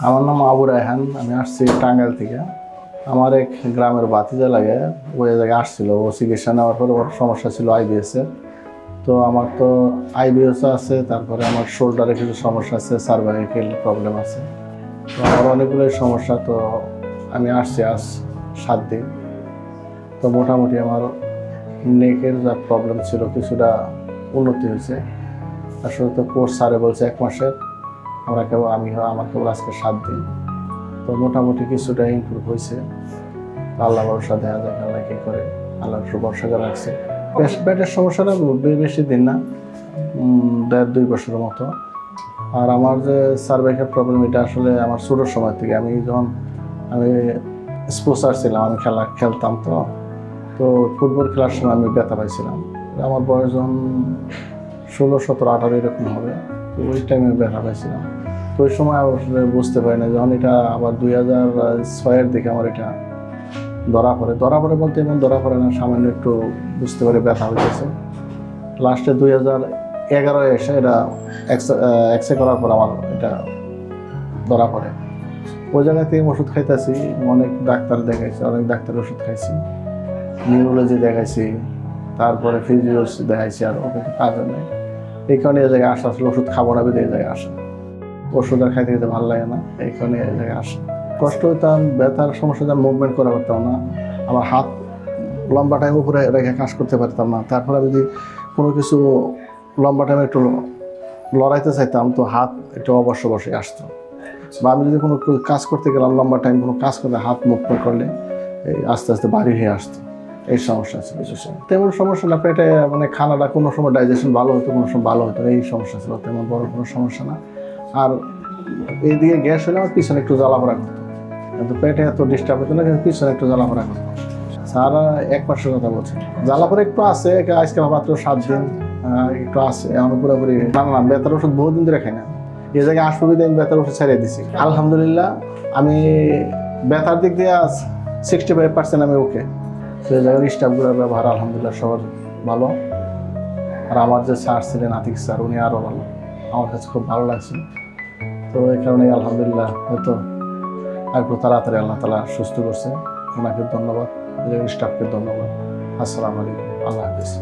আমার নাম আবু রায়হান। আমি আসছি টাঙ্গাইল থেকে। আমার এক গ্রামের ভাতিজা লাগে, ওই জায়গায় আসছিল। ও চিকিৎসা নেওয়ার পরে ওর সমস্যা ছিল আইবিএসের। তো আমার তো আইবিএসও আছে, তারপরে আমার শোল্ডারে কিছু সমস্যা আছে, সার্ভাইকেল প্রবলেম আছে। তো আমার অনেকগুলোই সমস্যা। তো আমি আসছি আজ 7 দিন। তো মোটামুটি আমার নেকের যা প্রবলেম ছিল কিছুটা উন্নতি হয়েছে। আসলে তো কোর্স স্যারে বলছে 1 মাসের, আমার কেবল আজকে 7 দিন। তো মোটামুটি কিছুটা ইমপ্রুভ হয়েছে। আল্লাহ ভরসা, দেখা যায় আল্লাহ কী করে, আল্লাহ একটু ভরসা করে রাখছে। পেটের সমস্যাটা বেশি দিন না, 1.5-2 বছরের মতো। আর আমার যে সার্ভাইকাল প্রবলেম, এটা আসলে আমার ছোটোর সময় থেকে। আমি স্পোর্টসার ছিলাম, আমি খেলতাম। তো ফুটবল খেলার সময় আমি ব্যথা পাইছিলাম। আমার বয়স যখন 16, 17, 18 এরকম হবে, তো ওই টাইমে ব্যথা পাইছিলাম। তো ওই সময় আসলে বুঝতে পারি না, যখন এটা আবার 2006-এর দিকে আমার এটা ধরা পড়ে বলতে এমন ধরা পড়ে না, সামান্য একটু বুঝতে পারি ব্যথা হইতেছে। লাস্টে 2011-এ এসে এটা এক্সরে করার পর আমার এটা ধরা পড়ে। ওই জায়গা থেকে ওষুধ খাইতেছি, অনেক ডাক্তার দেখাইছি, অনেক ডাক্তার ওষুধ খাইছি, নিউরোলজি দেখাইছি, তারপরে ফিজিওলজি দেখাইছি, আর ওকে কাজ নেই। এই কারণে এই জায়গায় আসা, আসলে ওষুধ খাবো না বেঁধে এই জায়গায় আসা। ওষুধ আর খাইতে খেতে ভালো লাগে না, এই কারণে এই জায়গায় আসা। কষ্ট হইতাম, ব্যথার সমস্যা, মুভমেন্ট করা পারতাম না। আমার হাত লম্বা টাইম উপরে রেখে কাজ করতে পারতাম না। তারপরে যদি কোনো কিছু লম্বা টাইমে একটু লড়াইতে চাইতাম, তো হাত একটু অবশ্যই আসতো। বা আমি যদি কোনো কাজ করতে গেলাম, লম্বা টাইম কোনো কাজ করলে হাত মুভমেন্ট করলে এই আস্তে আস্তে ভারী হয়ে আসতো। এই সমস্যা ছিল বিশেষ। তেমন সমস্যা না, পেটে মানে খানাটা কোনো সময় ডাইজেশন ভালো হতো, কোনো সময় ভালো হতো, এই সমস্যা ছিল। তেমন বড় কোনো সমস্যা না। আর এইদিকে গ্যাস হলে আমার পিছনে একটু জ্বালাপোড়া করতো, কিন্তু পেটে এত ডিস্টার্ব হতো না, কিন্তু পিছনে একটু জ্বালাপোড়া করতো। সারা 1 মাসের কথা বলছি। জ্বালাপোড়া একটু আছে, আজকে মাত্র 7 দিন একটু আছে। আমার পুরোপুরি না, ব্যথার ওষুধ বহুদিন ধরে খাই না। এই জায়গায় আসবো আমি ব্যথার ওষুধ ছাড়িয়ে দিছি। আলহামদুলিল্লাহ, আমি ব্যথার দিক দিয়ে 65% আমি ওকে। তো এই জায়গার স্টাফগুলোর ব্যবহার আলহামদুলিল্লাহ সবার ভালো। আর আমার যে স্যার ছিলেন আতিক স্যার, উনি আরও ভালো, আমার কাছে খুব ভালো লাগছে। তো এই কারণে আলহামদুলিল্লাহ হয়তো একটু তাড়াতাড়ি আল্লাহ তাআলা সুস্থ করছে। ওনাকে ধন্যবাদ, স্টাফকে ধন্যবাদ। আসসালামু আলাইকুম, আল্লাহ হাফিজ।